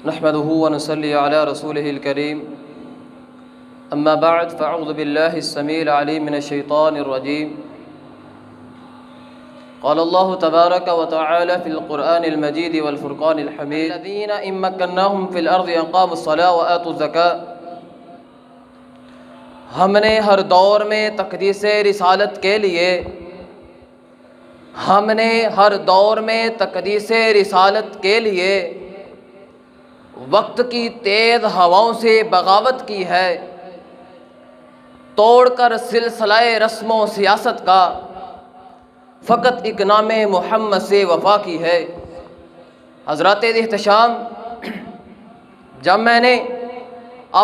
نحمده ونصلي على رسوله الكريم أما بعد فأعوذ بالله السميع العليم من الشيطان الرجيم. قال الله تبارك وتعالى في القرآن المجيد والفرقان الحميد الذين إن مكناهم في الأرض أقاموا الصلاة وآتوا الزكاة. ہم نے ہر دور میں تقدیس رسالت کے لیے تقدیس رسالت کے لیے وقت کی تیز ہواؤں سے بغاوت کی ہے، توڑ کر سلسلہ رسم و سیاست کا فقط ایک نام محمد سے وفا کی ہے. حضرات احتشام، جب میں نے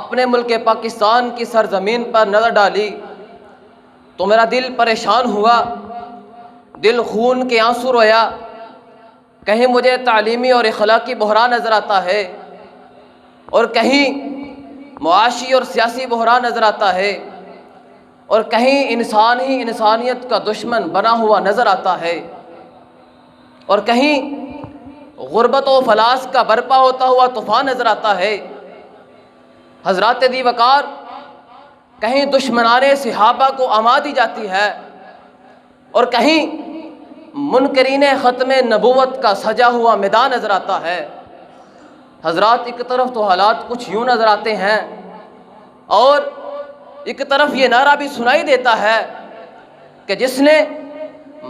اپنے ملک پاکستان کی سرزمین پر نظر ڈالی تو میرا دل پریشان ہوا، دل خون کے آنسو رویا. کہیں مجھے تعلیمی اور اخلاقی بحران نظر آتا ہے اور کہیں معاشی اور سیاسی بحران نظر آتا ہے اور کہیں انسان ہی انسانیت کا دشمن بنا ہوا نظر آتا ہے اور کہیں غربت و افلاس کا برپا ہوتا ہوا طوفان نظر آتا ہے. حضرات دی وقار، کہیں دشمنان صحابہ کو اما دی جاتی ہے اور کہیں منکرین ختم نبوت کا سجا ہوا میدان نظر آتا ہے. حضرات، ایک طرف تو حالات کچھ یوں نظر آتے ہیں اور ایک طرف یہ نعرہ بھی سنائی دیتا ہے کہ جس نے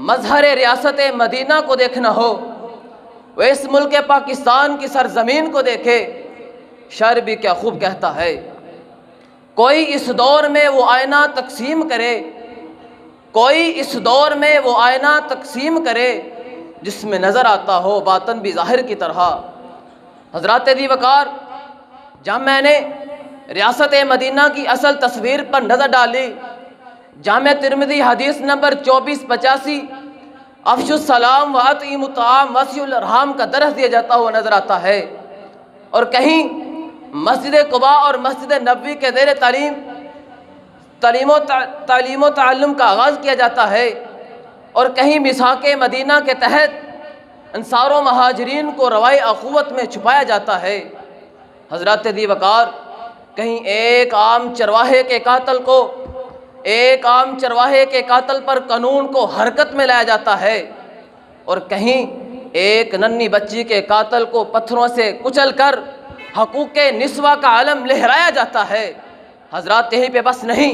مظہر ریاست مدینہ کو دیکھنا ہو وہ اس ملک پاکستان کی سرزمین کو دیکھے. شاعر بھی کیا خوب کہتا ہے، کوئی اس دور میں وہ آئینہ تقسیم کرے، کوئی اس دور میں وہ آئینہ تقسیم کرے جس میں نظر آتا ہو باطن بھی ظاہر کی طرح. حضرات دی وقار، جب میں نے ریاست مدینہ کی اصل تصویر پر نظر ڈالی، جامع ترمذی حدیث نمبر 2485 افشوا السلام واطعموا الطعام وصلوا الارحام کا درس دیا جاتا ہوا نظر آتا ہے اور کہیں مسجد قباء اور مسجد نبوی کے زیر تعلیم و تعلم کا آغاز کیا جاتا ہے اور کہیں میثاق مدینہ کے تحت انصار و مہاجرین کو روائے اخوت میں چھپایا جاتا ہے. حضرات دی وقار، کہیں ایک عام چرواہے کے قاتل پر قانون کو حرکت میں لایا جاتا ہے اور کہیں ایک ننھی بچی کے قاتل کو پتھروں سے کچل کر حقوق نسواں کا علم لہرایا جاتا ہے. حضرات، یہیں پہ بس نہیں،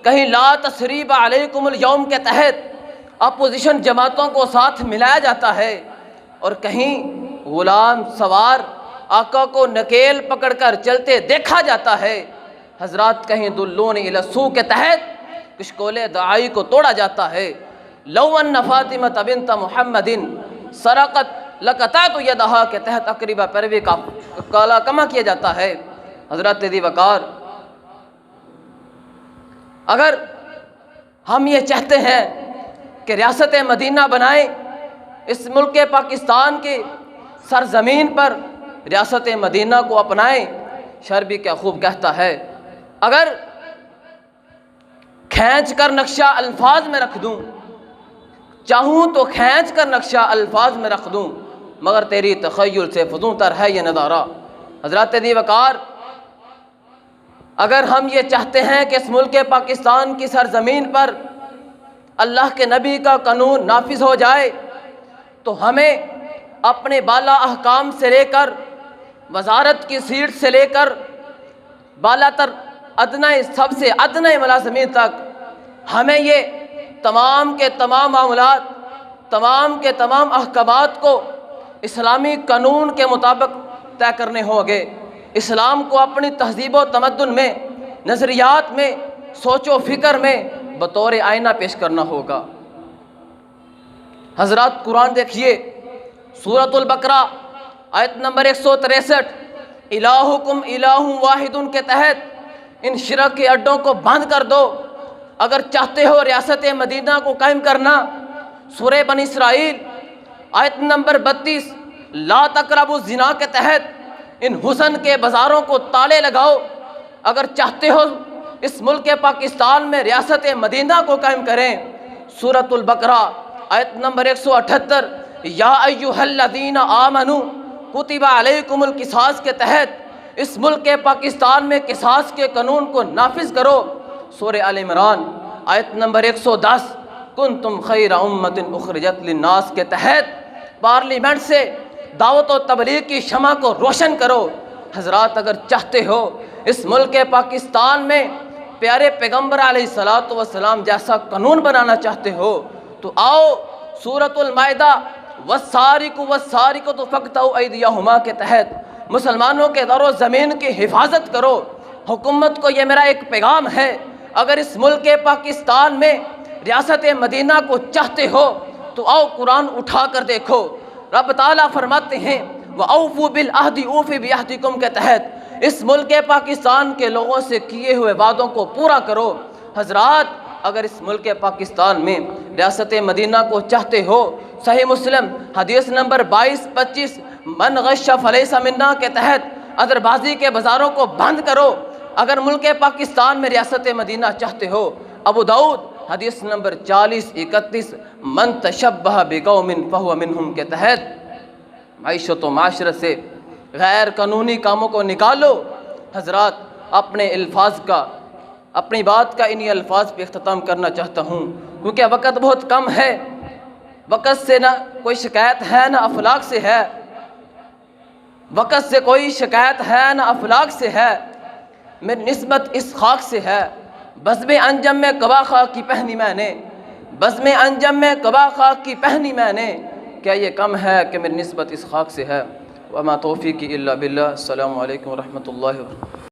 کہیں لا تثریب علیکم اليوم کے تحت اپوزیشن جماعتوں کو ساتھ ملایا جاتا ہے اور کہیں غلام سوار آقا کو نکیل پکڑ کر چلتے دیکھا جاتا ہے. حضرات، کہیں دلون الی السوء کے تحت کشکول دعائی کو توڑا جاتا ہے. لو ان فاطمہ بنت محمد سرقت لقطعت یدہا کے تحت اقربا پیروی کا کالا کما کیا جاتا ہے. حضرات دی وقار، اگر ہم یہ چاہتے ہیں کہ ریاست مدینہ بنائیں، اس ملک پاکستان کی سرزمین پر ریاست مدینہ کو اپنائیں، شاعر بھی کیا خوب کہتا ہے، اگر کھینچ کر نقشہ الفاظ میں رکھ دوں، چاہوں تو کھینچ کر نقشہ الفاظ میں رکھ دوں، مگر تیری تخیل سے فزوں تر ہے یہ نظارہ. حضرات دی وقار، اگر ہم یہ چاہتے ہیں کہ اس ملک پاکستان کی سرزمین پر اللہ کے نبی کا قانون نافذ ہو جائے تو ہمیں اپنے بالا احکام سے لے کر وزارت کی سیٹ سے لے کر بالا تر سب سے ادنی ملازمین تک ہمیں یہ تمام کے تمام معاملات، تمام کے تمام احکامات کو اسلامی قانون کے مطابق طے کرنے ہوں گے. اسلام کو اپنی تہذیب و تمدن میں، نظریات میں، سوچ و فکر میں بطور آئینہ پیش کرنا ہوگا. حضرات، قرآن دیکھیے، سورۃ البقرہ آیت نمبر 163 الہکم الہ واحد کے تحت ان شرک کے اڈوں کو بند کر دو اگر چاہتے ہو ریاست مدینہ کو قائم کرنا. سورہ بنی اسرائیل آیت نمبر 32 لا تقربوا الزنا کے تحت ان حسن کے بازاروں کو تالے لگاؤ اگر چاہتے ہو اس ملک پاکستان میں ریاست مدینہ کو قائم کریں. سورۃ البقرہ آیت نمبر 178 یا ایھا الذین آمنوا کتب علیکم القصاص کے تحت اس ملک پاکستان میں قصاص کے قانون کو نافذ کرو۔ سورہ آل عمران آیت نمبر 110، کنتم خیر امت اخرجت للناس کے تحت پارلیمنٹ سے دعوت و تبلیغ کی شمع کو روشن کرو۔ حضرات اگر چاہتے ہو اس ملک پاکستان میں پیارے پیغمبر علیہ الصلاۃ والسلام جیسا قانون بنانا چاہتے ہو تو آؤ سورۃ المائدہ والسارق والسارقۃ فاقطعوا ایدیہما کے تحت مسلمانوں کے در و زمین کی حفاظت کرو۔ حکومت کو یہ میرا ایک پیغام ہے، اگر اس ملک پاکستان میں ریاست مدینہ کو چاہتے ہو تو آؤ قرآن اٹھا کر دیکھو۔ رب تعالیٰ فرماتے ہیں وَأَوْفُوا بِالْعَهْدِ أُوفِ بِعَهْدِكُمْ کے تحت اس ملک پاکستان کے لوگوں سے کیے ہوئے وعدوں کو پورا کرو۔ حضرات اگر اس ملک پاکستان میں ریاست مدینہ کو چاہتے ہو، صحیح مسلم حدیث نمبر 22-25 من غش فلیس منا کے تحت ادربازی کے بازاروں کو بند کرو۔ اگر ملک پاکستان میں ریاست مدینہ چاہتے ہو، ابو داؤد حدیث نمبر 40-31 من تشبہ بقوم فہو منہم کے تحت معیشت و معاشرت سے غیر قانونی کاموں کو نکالو۔ حضرات اپنے الفاظ کا، اپنی بات کا انہی الفاظ پہ اختتام کرنا چاہتا ہوں کیونکہ وقت بہت کم ہے۔ وقت سے نہ کوئی شکایت ہے نہ افلاک سے ہے، وقت سے کوئی شکایت ہے نہ افلاک سے ہے، میری نسبت اس خاک سے ہے۔ بزم انجم میں قبا خاک کی پہنی میں نے، بزم انجم میں قبا خاک کی پہنی میں نے، کیا یہ کم ہے کہ میری نسبت اس خاک سے ہے؟ وما توفیقی الا باللہ۔ السلام علیکم ورحمۃ اللہ وبرکاتہ۔